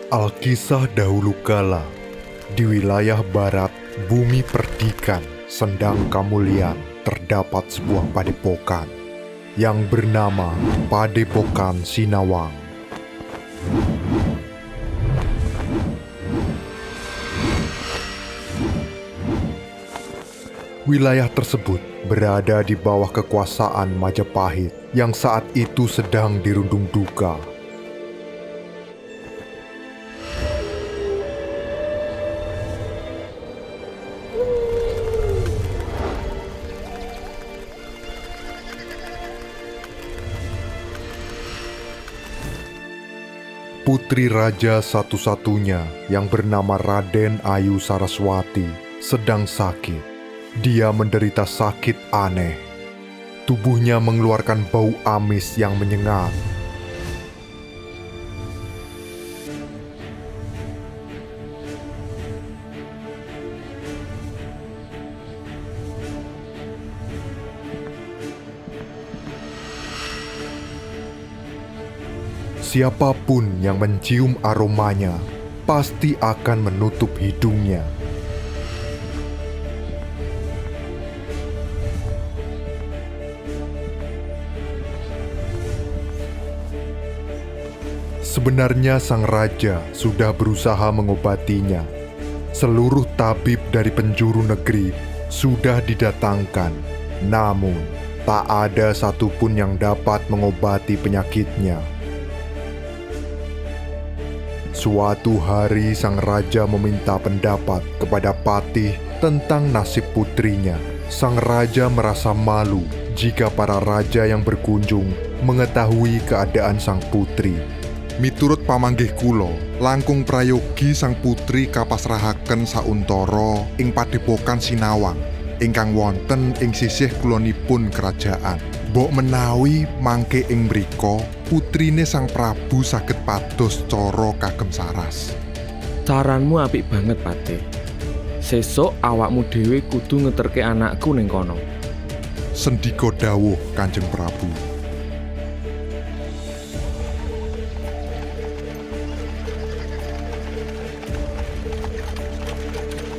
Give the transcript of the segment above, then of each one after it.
Alkisah dahulu kala, di wilayah barat bumi perdikan Sendang Kamulian terdapat sebuah padepokan yang bernama Padepokan Sinawang. Wilayah tersebut berada di bawah kekuasaan Majapahit yang saat itu sedang dirundung duka. Putri raja satu-satunya yang bernama Raden Ayu Saraswati sedang sakit. Dia menderita sakit aneh. Tubuhnya mengeluarkan bau amis yang menyengat. Siapapun yang mencium aromanya pasti akan menutup hidungnya. Sebenarnya sang raja sudah berusaha mengobatinya. Seluruh tabib dari penjuru negeri sudah didatangkan, namun tak ada satupun yang dapat mengobati penyakitnya. Suatu hari sang raja meminta pendapat kepada Patih tentang nasib putrinya. Sang raja merasa malu jika para raja yang berkunjung mengetahui keadaan sang putri. Miturut pamanggih kula, langkung prayogi sang putri kapasrahaken sauntara ing Padepokan Sinawang, ingkang wonten ing sisih kulonipun kerajaan. Mbok menawi mangke ing mrika, putrine sang Prabu saged pados cara kagem saras. Saranmu apik banget, Patih. Sesuk awakmu dhewe kudu ngeterke anakku ning kono. Sendika dawuh Kanjeng Prabu.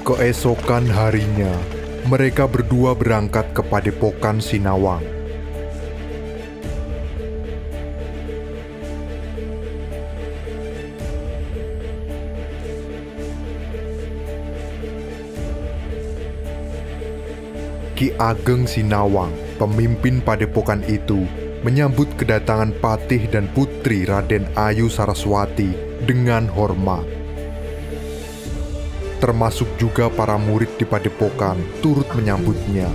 Keesokan harinya, mereka berdua berangkat ke Padepokan Sinawang. Ki Ageng Sinawang, pemimpin padepokan itu, menyambut kedatangan Patih dan putri Raden Ayu Saraswati dengan hormat. Termasuk juga para murid di padepokan turut menyambutnya.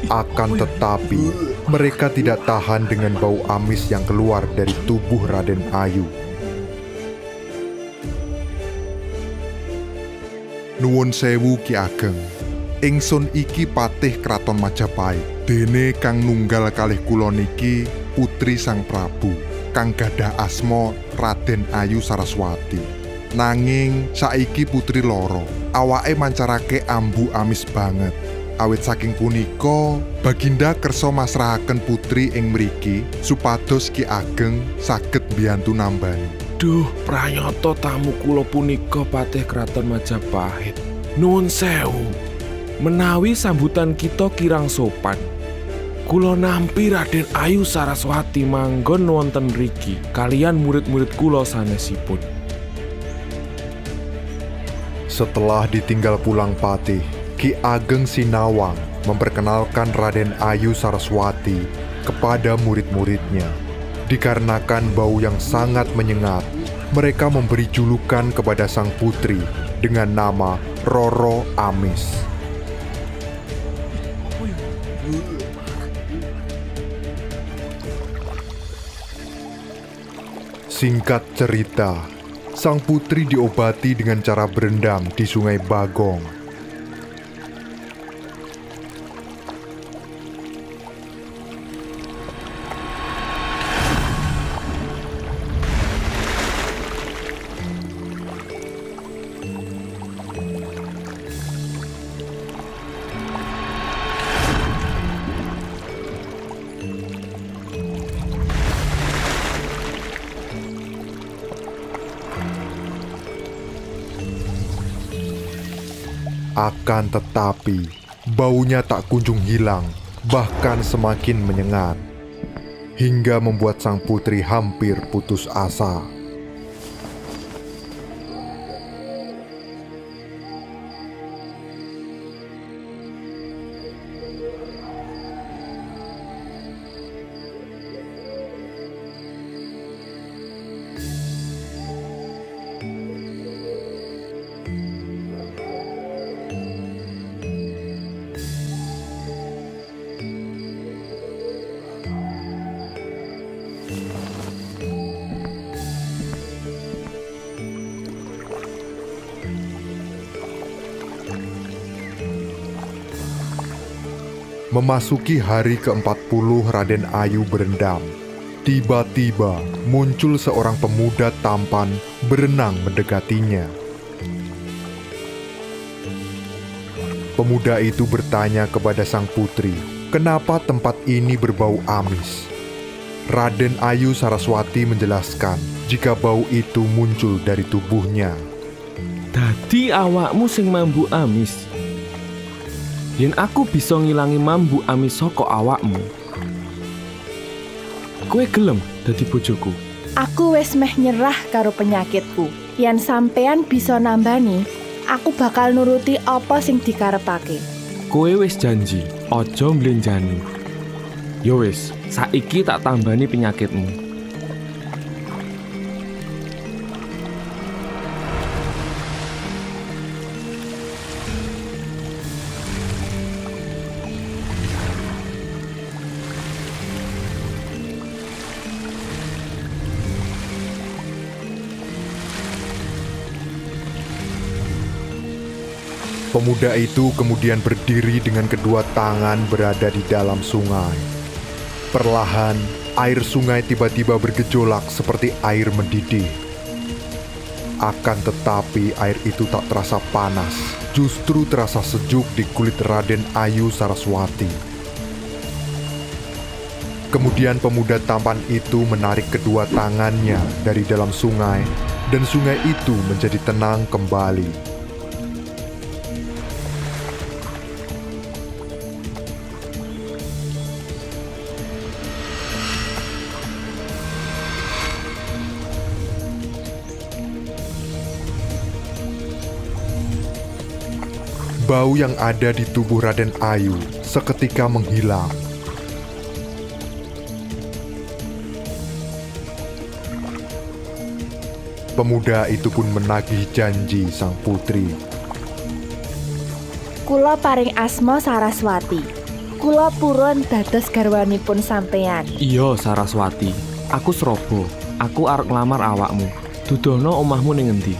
Akan tetapi, mereka tidak tahan dengan bau amis yang keluar dari tubuh Raden Ayu. Nuwun sewu Ki Ageng. Ingsun iki patih Kraton Majapahit. Dene kang nunggal kalih kula niki putri sang Prabu, kang gadah asma Raden Ayu Saraswati. Nanging saiki putri loro, awake mancarake ambu amis banget. Awit saking punika, Baginda kersa masrahaken putri ing mriki supados Ki Ageng saged mbiyantu nambani. Duh, pranyata tamu kula punika Patih Kraton Majapahit. Nuwun sewu. Menawi sambutan kita kirang sopan, kula nampi Raden Ayu Saraswati manggon wonten mriki kalian murid-murid kula sanesipun. Setelah ditinggal pulang Patih, Ki Ageng Sinawang memperkenalkan Raden Ayu Saraswati kepada murid-muridnya. Dikarenakan bau yang sangat menyengat, mereka memberi julukan kepada sang putri dengan nama Roro Amis. Singkat cerita, sang putri diobati dengan cara berendam di Sungai Bagong. Akan tetapi, baunya tak kunjung hilang, bahkan semakin menyengat, hingga membuat sang putri hampir putus asa. Memasuki hari ke-40 Raden Ayu berendam. Tiba-tiba muncul seorang pemuda tampan berenang mendekatinya. Pemuda itu bertanya kepada sang putri, kenapa tempat ini berbau amis? Raden Ayu Saraswati menjelaskan jika bau itu muncul dari tubuhnya. Dadi awakmu sing mambu amis. Yen aku bisa ngilangi mambu amis saka awakmu, kowe gelem dadi bojoku? Aku wis meh nyerah karo penyakitku. Yen sampean bisa nambani, aku bakal nuruti apa sing dikarepake. Kowe wis janji, aja mblenjani. Ya wis, saiki tak tambani penyakitmu. Pemuda itu kemudian berdiri dengan kedua tangan berada di dalam sungai. Perlahan, air sungai tiba-tiba bergejolak seperti air mendidih. Akan tetapi air itu tak terasa panas, justru terasa sejuk di kulit Raden Ayu Saraswati. Kemudian pemuda tampan itu menarik kedua tangannya dari dalam sungai, dan sungai itu menjadi tenang kembali. Bau yang ada di tubuh Raden Ayu seketika menghilang. Pemuda itu pun menagih janji sang putri. Kula paring asma Saraswati. Kula purun dados garwanipun sampeyan. Iya Saraswati, aku Srobo. Aku arep nglamar awakmu. Dudono omahmu ning endi?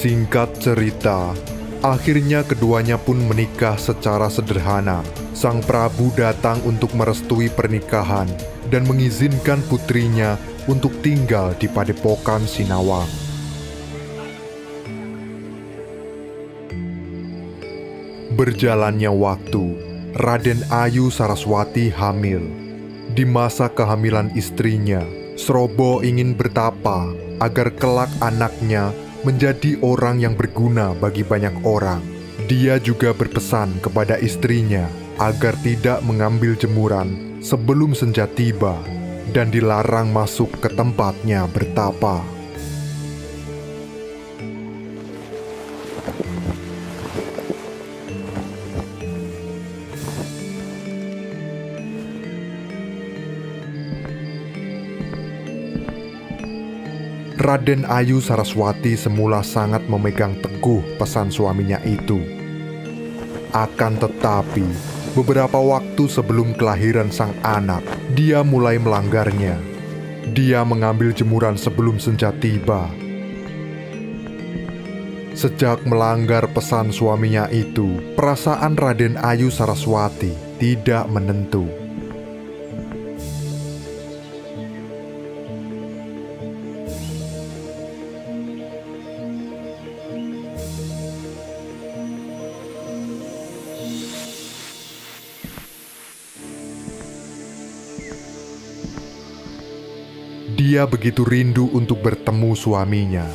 Singkat cerita, akhirnya keduanya pun menikah secara sederhana. Sang Prabu datang untuk merestui pernikahan dan mengizinkan putrinya untuk tinggal di Padepokan Sinawang. Berjalannya waktu, Raden Ayu Saraswati hamil. Di masa kehamilan istrinya, Srobo ingin bertapa agar kelak anaknya menjadi orang yang berguna bagi banyak orang. Dia juga berpesan kepada istrinya agar tidak mengambil jemuran sebelum senja tiba dan dilarang masuk ke tempatnya bertapa. Raden Ayu Saraswati semula sangat memegang teguh pesan suaminya itu. Akan tetapi, beberapa waktu sebelum kelahiran sang anak, dia mulai melanggarnya. Dia mengambil jemuran sebelum senja tiba. Sejak melanggar pesan suaminya itu, perasaan Raden Ayu Saraswati tidak menentu. Dia begitu rindu untuk bertemu suaminya.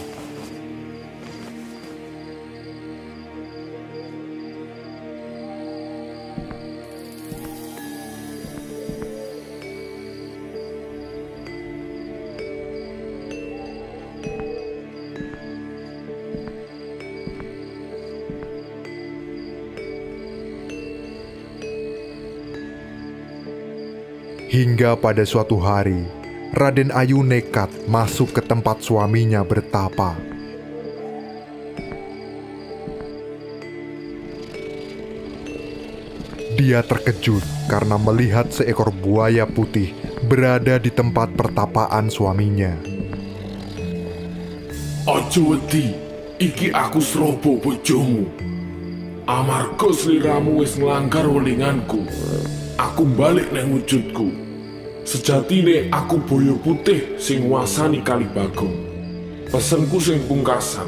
Hingga pada suatu hari, Raden Ayu nekat masuk ke tempat suaminya bertapa. Dia terkejut karena melihat seekor buaya putih berada di tempat pertapaan suaminya. Ojo wedi, iki aku Srobo bojomu. Amarga sliramu wis nglanggar welinganku, aku balik nang wujudku. Sejatine aku boyo putih sing nguasani Kali Bagong. Pesenku sing pungkasan,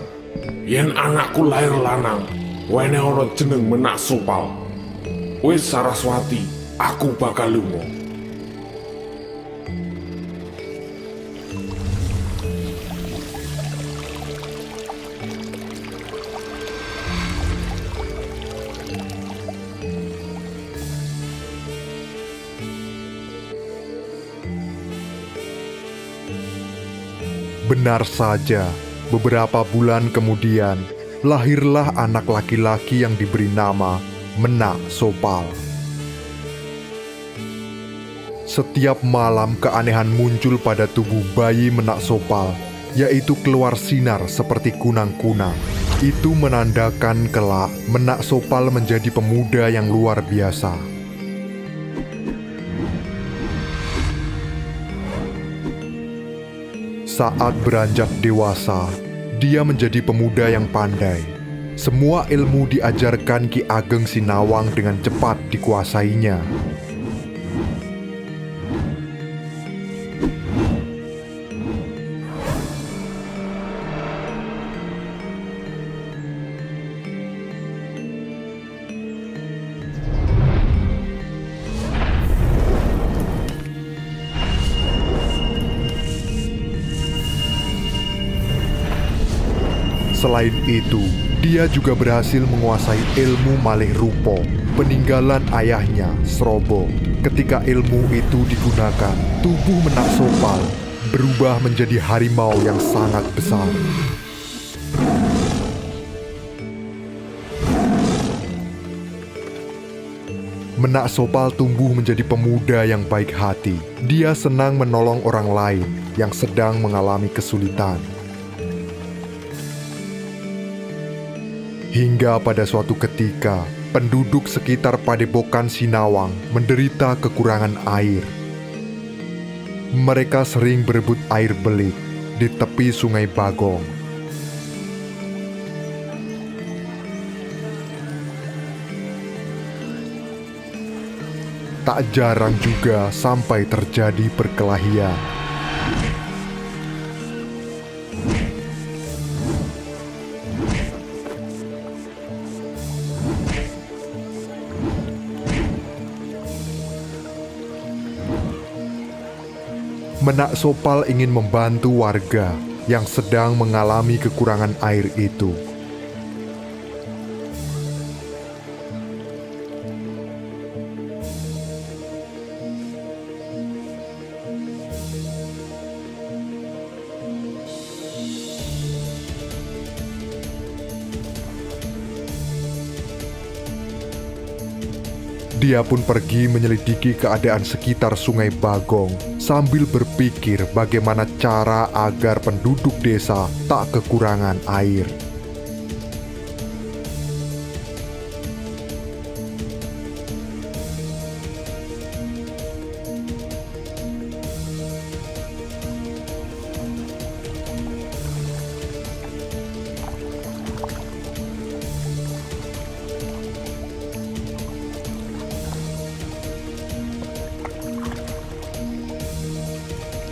yen anakku lair lanang, wene ana jeneng Menak Sopal. Wis Saraswati, aku bakal lunga. Benar saja, beberapa bulan kemudian, lahirlah anak laki-laki yang diberi nama Menak Sopal. Setiap malam keanehan muncul pada tubuh bayi Menak Sopal, yaitu keluar sinar seperti kunang-kunang. Itu menandakan kelak Menak Sopal menjadi pemuda yang luar biasa. Saat beranjak dewasa, dia menjadi pemuda yang pandai. Semua ilmu diajarkan Ki Ageng Sinawang dengan cepat dikuasainya. Selain itu, dia juga berhasil menguasai ilmu malih rupa, peninggalan ayahnya, Srobo. Ketika ilmu itu digunakan, tubuh Menak Sopal berubah menjadi harimau yang sangat besar. Menak Sopal tumbuh menjadi pemuda yang baik hati. Dia senang menolong orang lain yang sedang mengalami kesulitan. Hingga pada suatu ketika, penduduk sekitar Padepokan Sinawang menderita kekurangan air. Mereka sering berebut air belik di tepi Sungai Bagong. Tak jarang juga sampai terjadi perkelahian. Menak Sopal ingin membantu warga yang sedang mengalami kekurangan air itu. Dia pun pergi menyelidiki keadaan sekitar Sungai Bagong sambil berpikir bagaimana cara agar penduduk desa tak kekurangan air.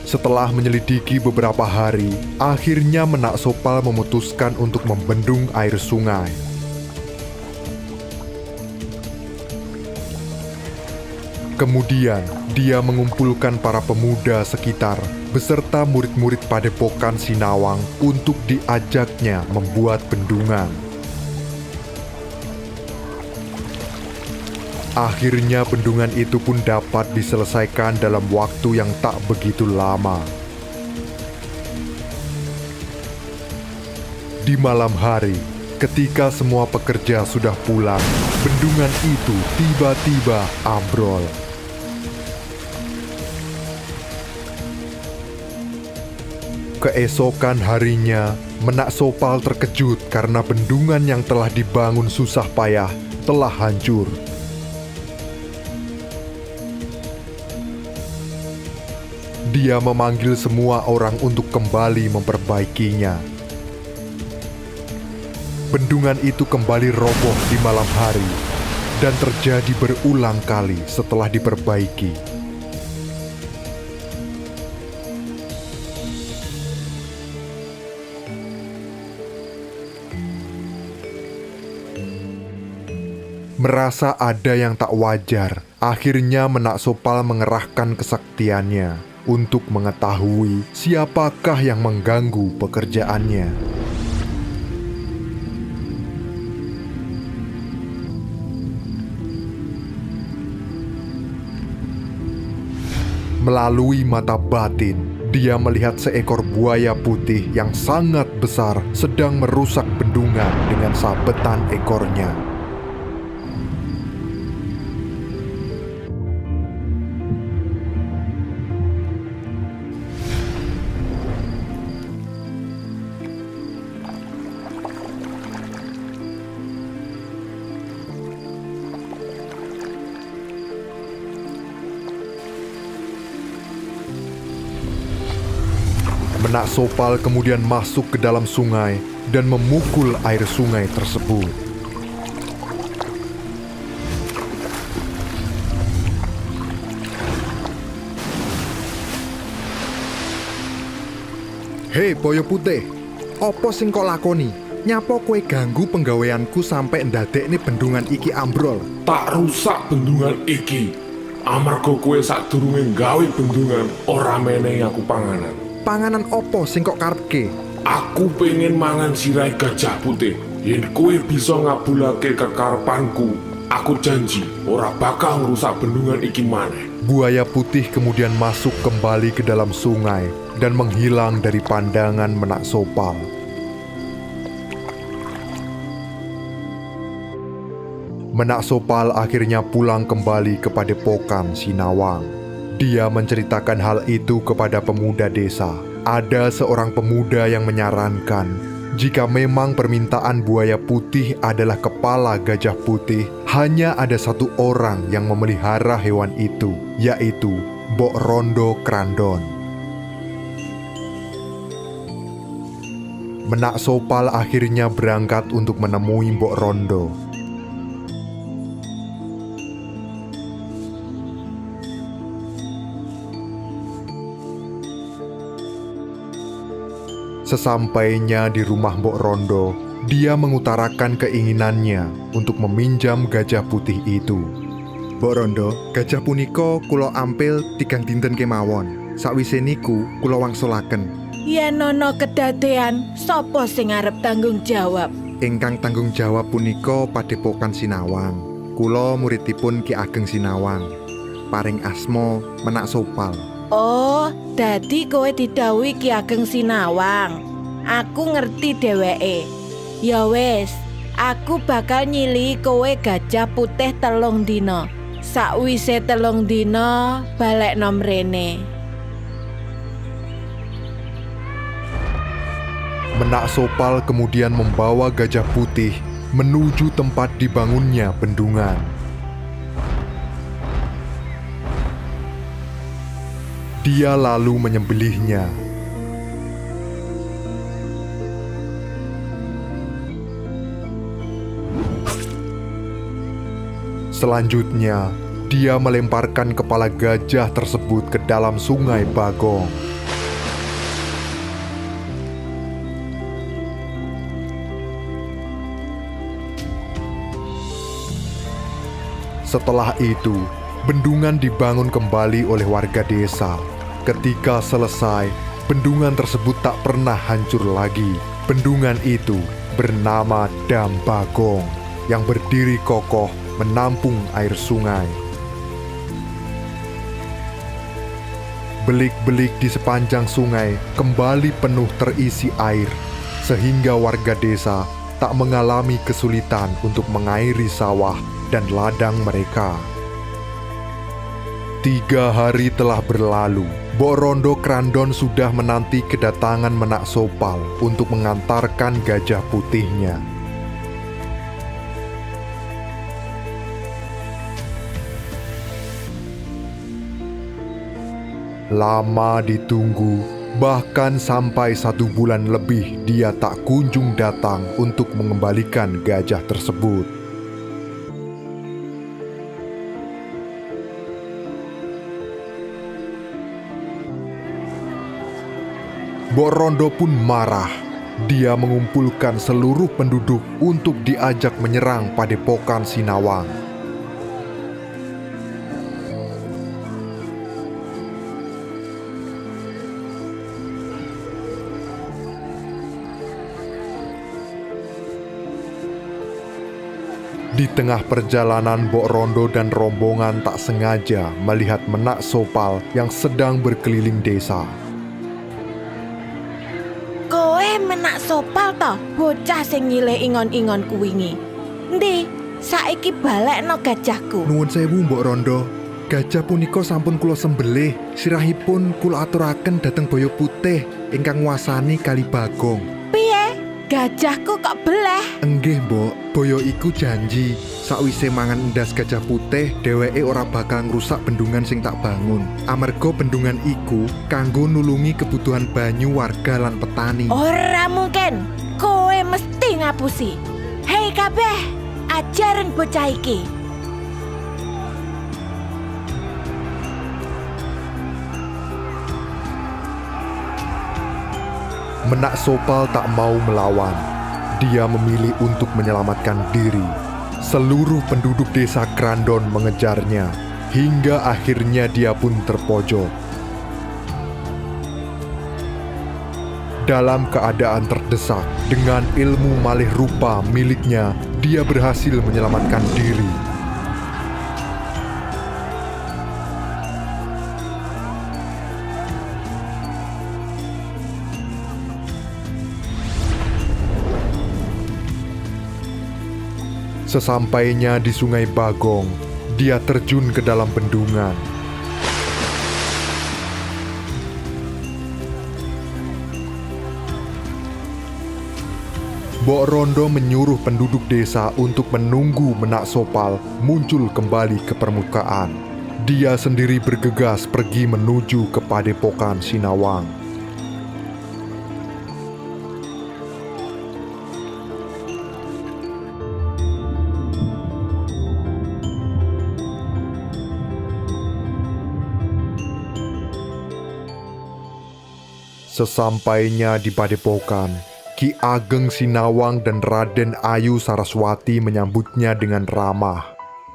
Setelah menyelidiki beberapa hari, akhirnya Menak Sopal memutuskan untuk membendung air sungai. Kemudian, dia mengumpulkan para pemuda sekitar beserta murid-murid Padepokan Sinawang untuk diajaknya membuat bendungan. Akhirnya bendungan itu pun dapat diselesaikan dalam waktu yang tak begitu lama. Di malam hari, ketika semua pekerja sudah pulang, bendungan itu tiba-tiba ambrol. Keesokan harinya, Menak Sopal terkejut karena bendungan yang telah dibangun susah payah telah hancur. Dia memanggil semua orang untuk kembali memperbaikinya. Bendungan itu kembali roboh di malam hari dan terjadi berulang kali setelah diperbaiki. Merasa ada yang tak wajar, akhirnya Menak Sopal mengerahkan kesaktiannya untuk mengetahui siapakah yang mengganggu pekerjaannya. Melalui mata batin, dia melihat seekor buaya putih yang sangat besar sedang merusak bendungan dengan sabetan ekornya. Menak Sopal kemudian masuk ke dalam sungai dan memukul air sungai tersebut. Hei boyo putih, opo sing kok lakoni? Nyapa kowe ganggu penggaweanku sampai ndadekne bendungan iki ambrol? Tak rusak bendungan iki. Amarga kowe sadurunge gawe bendungan ora menehi aku panganan. Panganan opo sing kok karepke? Aku pengen mangan sirai gajah putih. Yen kowe bisa ngabulake kekarepanku, aku janji ora bakal ngrusak bendungan iki maneh. Buaya putih kemudian masuk kembali ke dalam sungai dan menghilang dari pandangan Menak Sopal. Menak Sopal akhirnya pulang kembali ke Padepokan Sinawang. Dia menceritakan hal itu kepada pemuda desa. Ada seorang pemuda yang menyarankan, jika memang permintaan buaya putih adalah kepala gajah putih, hanya ada satu orang yang memelihara hewan itu, yaitu Mbok Rondo Krandon. Menak Sopal akhirnya berangkat untuk menemui Mbok Rondo. Sesampainya di rumah Mbok Rondo, dia mengutarakan keinginannya untuk meminjam gajah putih itu. Mbok Rondo, gajah punika kula ampil 3 dinten kemawon. Sakwise niku kula wangsulaken. Yen ana kedadean, sapa sing arep tanggung jawab? Ingkang tanggung jawab punika Padepokan Sinawang. Kula muridipun Ki Ageng Sinawang. Paring asma Menak Sopal. Oh, dadi kowe didhawuhi Ki Ageng Sinawang. Aku ngerti dheweke. Ya wis, aku bakal nyili kowe gajah putih 3 dina. Sakwise 3 dina balekno mrene. Menak Sopal kemudian membawa gajah putih menuju tempat dibangunnya bendungan. Dia lalu menyembelihnya. Selanjutnya, dia melemparkan kepala gajah tersebut ke dalam Sungai Bagong. Setelah itu, bendungan dibangun kembali oleh warga desa. Ketika selesai, bendungan tersebut tak pernah hancur lagi. Bendungan itu bernama Dam Bagong, yang berdiri kokoh menampung air sungai. Belik-belik di sepanjang sungai kembali penuh terisi air, sehingga warga desa tak mengalami kesulitan untuk mengairi sawah dan ladang mereka. 3 hari telah berlalu Mbok Rondo Krandon sudah menanti kedatangan Menak Sopal untuk mengantarkan gajah putihnya. Lama ditunggu, bahkan sampai 1 bulan lebih dia tak kunjung datang untuk mengembalikan gajah tersebut. Mbok Rondo pun marah. Dia mengumpulkan seluruh penduduk untuk diajak menyerang Padepokan Sinawang. Di tengah perjalanan, Mbok Rondo dan rombongan tak sengaja melihat Menak Sopal yang sedang berkeliling desa. Kowe Menak Sopal toh, bocah sing nyilih ingon-ingon kuwingi. Ndi, saiki balekno gajahku. Nuwun sewu Mbok Rondo, gajah punika sampun kula sembelih. Sirahipun kula aturaken dhateng Boyo Putih ingkang nguasani Kali Bagong. Piye? Gajahku kok beleh? Enggih Mbok, Boyo iku janji sakwise mangan endas gajah putih, dheweke ora bakal ngrusak bendungan sing tak bangun. Amarga bendungan iku kanggo nulungi kebutuhan banyu warga lan petani. Ora mungkin. Kowe mesti ngapusi. Hei kabeh, ajaran bocah iki. Menak Sopal tak mau melawan. Dia memilih untuk menyelamatkan diri. Seluruh penduduk desa Krandon mengejarnya, hingga akhirnya dia pun terpojok. Dalam keadaan terdesak, dengan ilmu malih rupa miliknya, dia berhasil menyelamatkan diri. Sesampainya di Sungai Bagong, dia terjun ke dalam bendungan. Mbok Rondo menyuruh penduduk desa untuk menunggu Menak Sopal muncul kembali ke permukaan. Dia sendiri bergegas pergi menuju ke Padepokan Sinawang. Sesampainya di Padepokan, Ki Ageng Sinawang dan Raden Ayu Saraswati menyambutnya dengan ramah.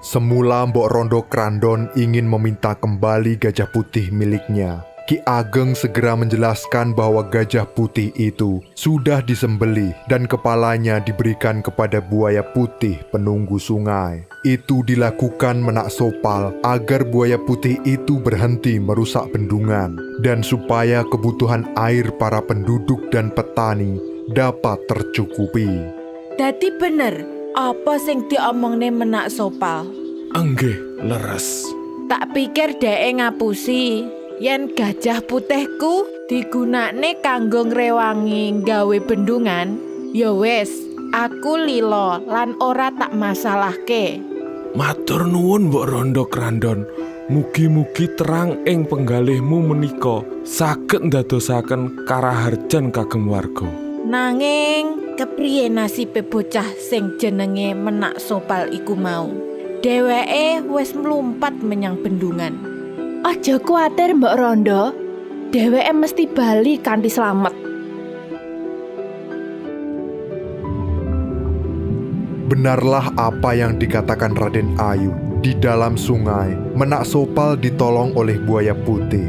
Semula Mbok Rondo Krandon ingin meminta kembali gajah putih miliknya. Ki Ageng segera menjelaskan bahwa gajah putih itu sudah disembelih dan kepalanya diberikan kepada buaya putih penunggu sungai. Itu dilakukan Menak Sopal agar buaya putih itu berhenti merusak bendungan dan supaya kebutuhan air para penduduk dan petani dapat tercukupi. Dadi bener, apa sing diomongne Menak Sopal? Enggih, leres. Tak pikir dhek ngapusi yen gajah putihku digunakne kanggo ngrewangi gawe bendungan. Ya wis, aku lilo lan ora tak masalahke. Matur nuwun Mbok Rondo Krandon. Mugi-mugi terang ing penggalihmu menika saged ndadosaken karaharjan kagem warga. Nanging kepriye nasibe bocah sing jenenge Menak Sopal iku mau? Dheweke wis mlumpat menyang bendungan. Aja kuwatir Mbok Rondo, dheweke mesti bali kanthi slamet. Benarlah apa yang dikatakan Raden Ayu. Di dalam sungai, Menak Sopal ditolong oleh buaya putih.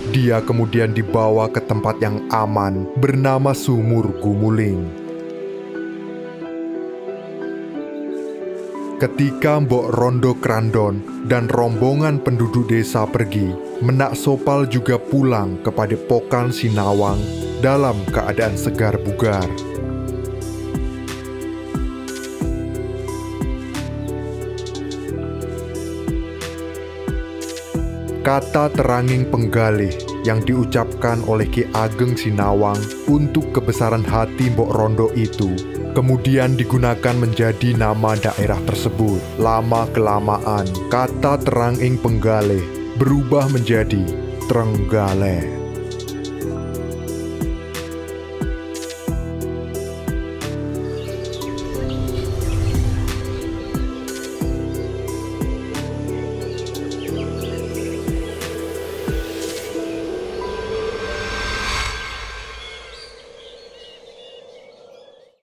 Dia kemudian dibawa ke tempat yang aman bernama Sumur Gumuling. Ketika Mbok Rondo Krandon dan rombongan penduduk desa pergi, Menak Sopal juga pulang ke Padepokan Sinawang dalam keadaan segar bugar. Kata teranging penggalih yang diucapkan oleh Ki Ageng Sinawang untuk kebesaran hati Mbok Rondo itu kemudian digunakan menjadi nama daerah tersebut. Lama-kelamaan, kata teranging penggalih berubah menjadi Trenggalek.